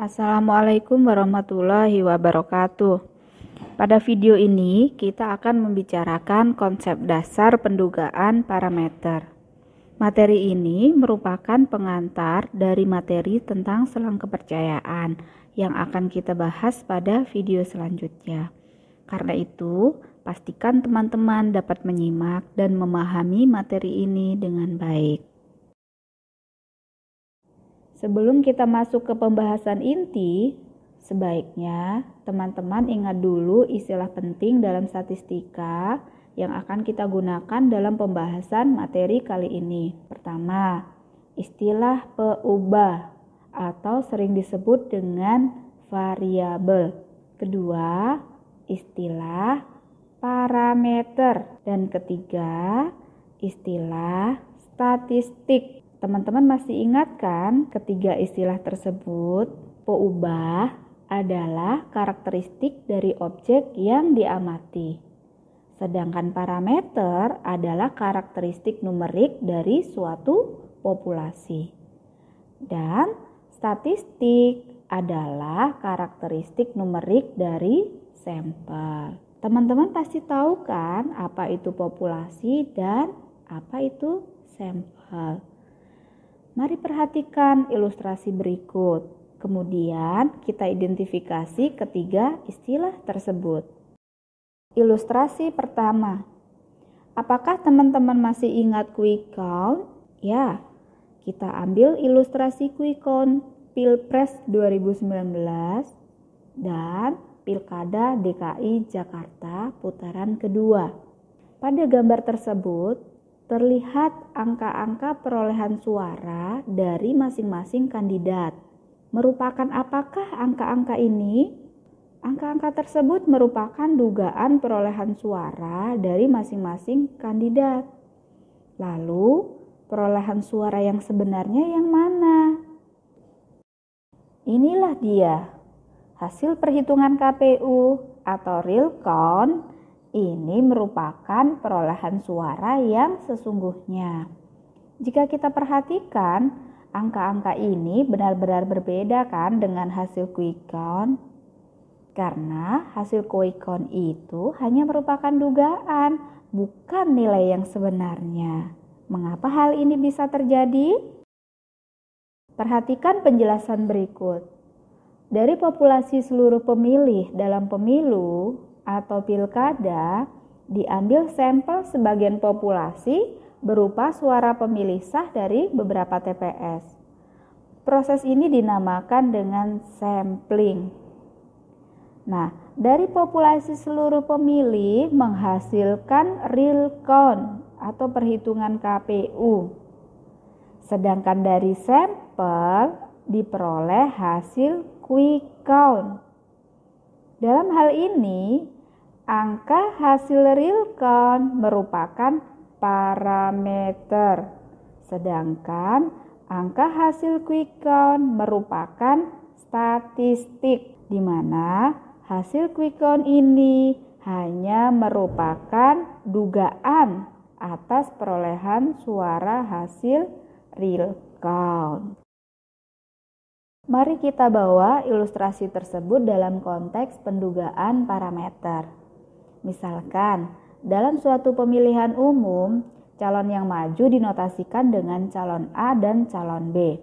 Assalamualaikum warahmatullahi wabarakatuh. Pada video ini kita akan membicarakan konsep dasar pendugaan parameter. Materi ini merupakan pengantar dari materi tentang selang kepercayaan yang akan kita bahas pada video selanjutnya. Karena itu, pastikan teman-teman dapat menyimak dan memahami materi ini dengan baik. Sebelum kita masuk ke pembahasan inti, sebaiknya teman-teman ingat dulu istilah penting dalam statistika yang akan kita gunakan dalam pembahasan materi kali ini. Pertama, istilah peubah atau sering disebut dengan variabel. Kedua, istilah parameter. Dan ketiga, istilah statistik. Teman-teman masih ingat kan ketiga istilah tersebut? Peubah adalah karakteristik dari objek yang diamati. Sedangkan parameter adalah karakteristik numerik dari suatu populasi. Dan statistik adalah karakteristik numerik dari sampel. Teman-teman pasti tahu kan apa itu populasi dan apa itu sampel. Mari perhatikan ilustrasi berikut. Kemudian kita identifikasi ketiga istilah tersebut. Ilustrasi pertama. Apakah teman-teman masih ingat quick count? Ya, kita ambil ilustrasi quick count Pilpres 2019 dan Pilkada DKI Jakarta putaran kedua. Pada gambar tersebut, terlihat angka-angka perolehan suara dari masing-masing kandidat. Merupakan apakah angka-angka ini? Angka-angka tersebut merupakan dugaan perolehan suara dari masing-masing kandidat. Lalu, perolehan suara yang sebenarnya yang mana? Inilah dia, hasil perhitungan KPU atau real count. Ini merupakan perolehan suara yang sesungguhnya. Jika kita perhatikan, angka-angka ini benar-benar berbeda kan dengan hasil quick count? Karena hasil quick count itu hanya merupakan dugaan, bukan nilai yang sebenarnya. Mengapa hal ini bisa terjadi? Perhatikan penjelasan berikut. Dari populasi seluruh pemilih dalam pemilu atau pilkada, diambil sampel sebagian populasi berupa suara pemilih sah dari beberapa TPS. Proses ini dinamakan dengan sampling. Nah, dari populasi seluruh pemilih menghasilkan real count atau perhitungan KPU. Sedangkan dari sampel diperoleh hasil quick count. Dalam hal ini, angka hasil real count merupakan parameter, sedangkan angka hasil quick count merupakan statistik, di mana hasil quick count ini hanya merupakan dugaan atas perolehan suara hasil real count. Mari kita bawa ilustrasi tersebut dalam konteks pendugaan parameter. Misalkan, dalam suatu pemilihan umum, calon yang maju dinotasikan dengan calon A dan calon B.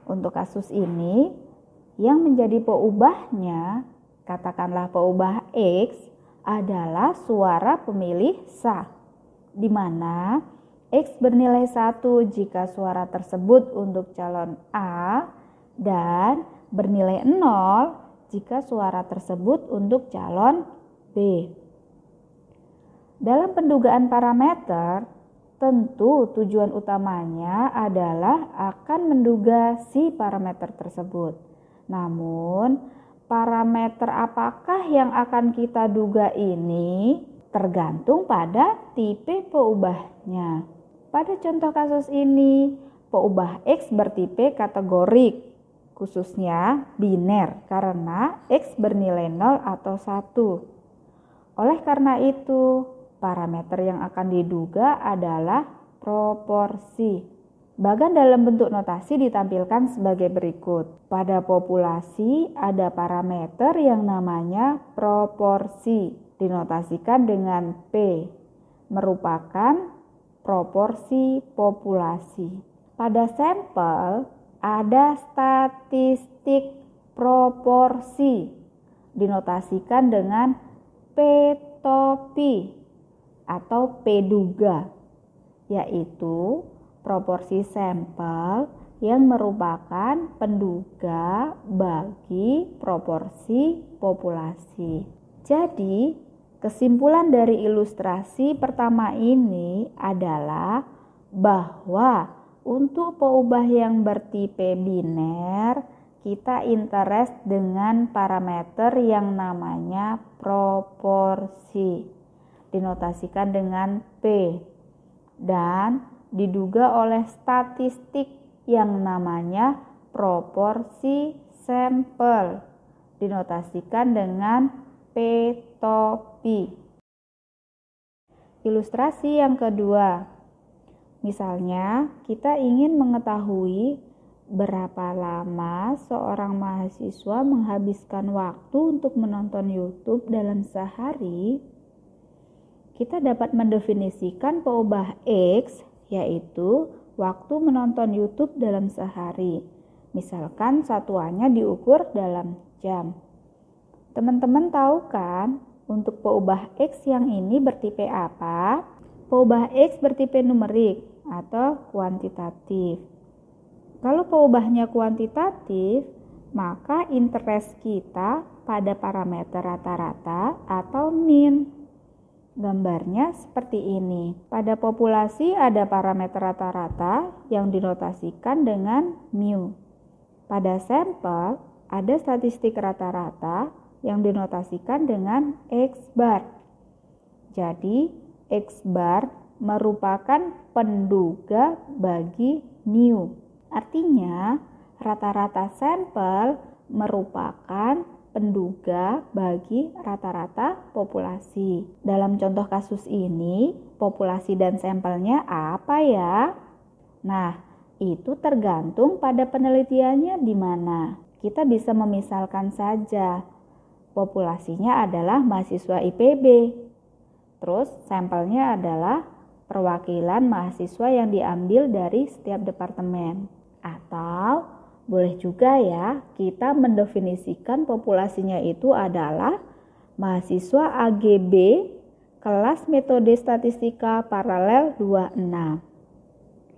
Untuk kasus ini, yang menjadi peubahnya, katakanlah peubah X, adalah suara pemilih sah, di mana X bernilai 1 jika suara tersebut untuk calon A, dan bernilai 0 jika suara tersebut untuk calon B. Dalam pendugaan parameter, tentu tujuan utamanya adalah akan menduga si parameter tersebut. Namun, parameter apakah yang akan kita duga ini tergantung pada tipe peubahnya. Pada contoh kasus ini, peubah X bertipe kategorik, khususnya biner karena X bernilai 0 atau 1. Oleh karena itu, parameter yang akan diduga adalah proporsi. Bagan dalam bentuk notasi ditampilkan sebagai berikut. Pada populasi ada parameter yang namanya proporsi, dinotasikan dengan P, merupakan proporsi populasi. Pada sampel ada statistik proporsi, dinotasikan dengan P-topi atau P-duga, yaitu proporsi sampel yang merupakan penduga bagi proporsi populasi. Jadi, kesimpulan dari ilustrasi pertama ini adalah bahwa untuk peubah yang bertipe biner, kita interest dengan parameter yang namanya proporsi, dinotasikan dengan P, dan diduga oleh statistik yang namanya proporsi sampel, dinotasikan dengan P-topi. Ilustrasi yang kedua, misalnya kita ingin mengetahui berapa lama seorang mahasiswa menghabiskan waktu untuk menonton YouTube dalam sehari. Kita dapat mendefinisikan peubah X, yaitu waktu menonton YouTube dalam sehari. Misalkan satuannya diukur dalam jam. Teman-teman tahu kan untuk peubah X yang ini bertipe apa? Peubah X bertipe numerik atau kuantitatif. Kalau peubahnya kuantitatif, maka interest kita pada parameter rata-rata atau min. Gambarnya seperti ini. Pada populasi ada parameter rata-rata yang dinotasikan dengan mu. Pada sampel ada statistik rata-rata yang dinotasikan dengan X bar. Jadi X bar merupakan penduga bagi mu. Artinya rata-rata sampel merupakan penduga bagi rata-rata populasi. Dalam contoh kasus ini, populasi dan sampelnya apa ya? Nah, itu tergantung pada penelitiannya di mana. Kita bisa memisalkan saja. Populasinya adalah mahasiswa IPB. Terus sampelnya adalah perwakilan mahasiswa yang diambil dari setiap departemen. Atau boleh juga ya, kita mendefinisikan populasinya itu adalah mahasiswa AGB kelas metode statistika paralel 26.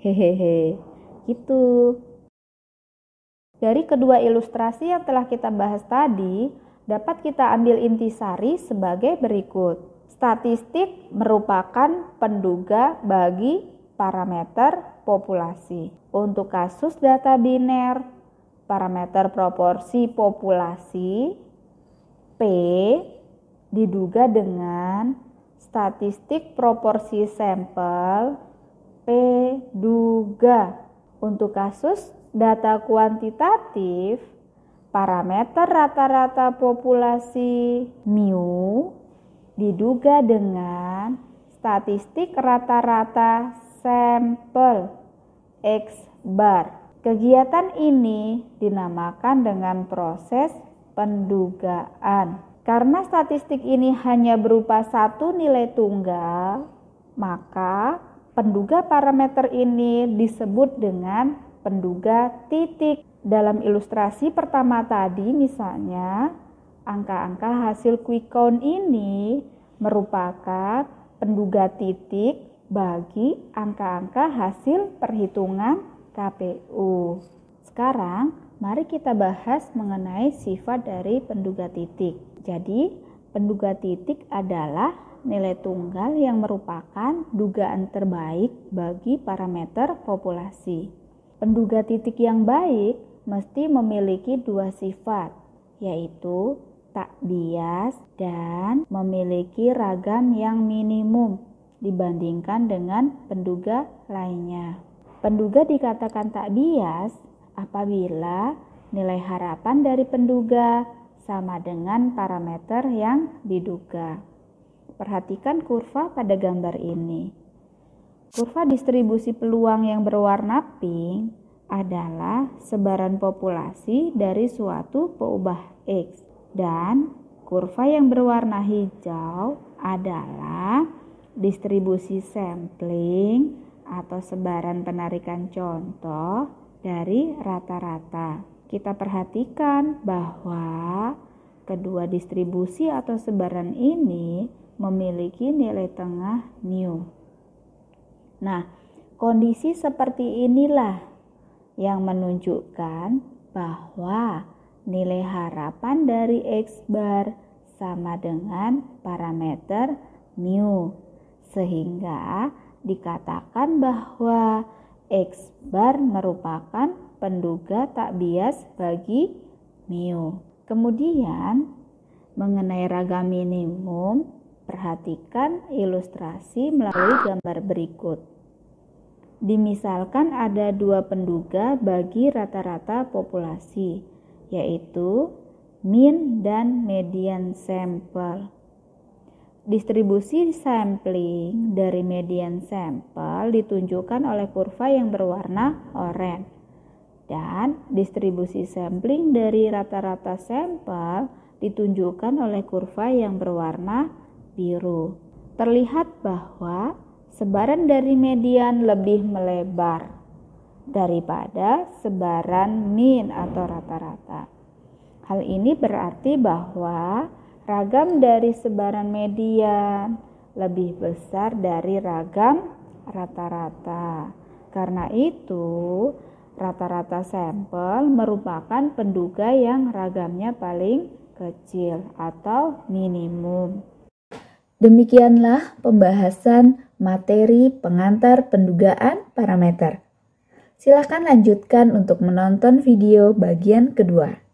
Hehehe, gitu. Dari kedua ilustrasi yang telah kita bahas tadi, dapat kita ambil intisari sebagai berikut. Statistik merupakan penduga bagi parameter populasi. Untuk kasus data biner, parameter proporsi populasi P diduga dengan statistik proporsi sampel P duga. Untuk kasus data kuantitatif, parameter rata-rata populasi mu diduga dengan statistik rata-rata sampel X bar. Kegiatan ini dinamakan dengan proses pendugaan. Karena statistik ini hanya berupa satu nilai tunggal, maka penduga parameter ini disebut dengan penduga titik. Dalam ilustrasi pertama tadi misalnya, angka-angka hasil quick count ini merupakan penduga titik bagi angka-angka hasil perhitungan KPU. Sekarang mari kita bahas mengenai sifat dari penduga titik. Jadi penduga titik adalah nilai tunggal yang merupakan dugaan terbaik bagi parameter populasi. Penduga titik yang baik mesti memiliki dua sifat, yaitu tak bias dan memiliki ragam yang minimum dibandingkan dengan penduga lainnya. Penduga dikatakan tak bias apabila nilai harapan dari penduga sama dengan parameter yang diduga. Perhatikan kurva pada gambar ini. Kurva distribusi peluang yang berwarna pink adalah sebaran populasi dari suatu peubah X, dan kurva yang berwarna hijau adalah distribusi sampling atau sebaran penarikan contoh dari rata-rata. Kita perhatikan bahwa kedua distribusi atau sebaran ini memiliki nilai tengah mu. Nah, kondisi seperti inilah yang menunjukkan bahwa nilai harapan dari X bar sama dengan parameter mu, sehingga dikatakan bahwa X bar merupakan penduga tak bias bagi mu. Kemudian, mengenai ragam minimum, perhatikan ilustrasi melalui gambar berikut. Dimisalkan ada dua penduga bagi rata-rata populasi, yaitu mean dan median sampel. Distribusi sampling dari median sampel ditunjukkan oleh kurva yang berwarna oranye, dan distribusi sampling dari rata-rata sampel ditunjukkan oleh kurva yang berwarna biru. Terlihat bahwa sebaran dari median lebih melebar daripada sebaran mean atau rata-rata. Hal ini berarti bahwa ragam dari sebaran median lebih besar dari ragam rata-rata. Karena itu, rata-rata sampel merupakan penduga yang ragamnya paling kecil atau minimum. Demikianlah pembahasan materi pengantar pendugaan parameter. Silakan lanjutkan untuk menonton video bagian kedua.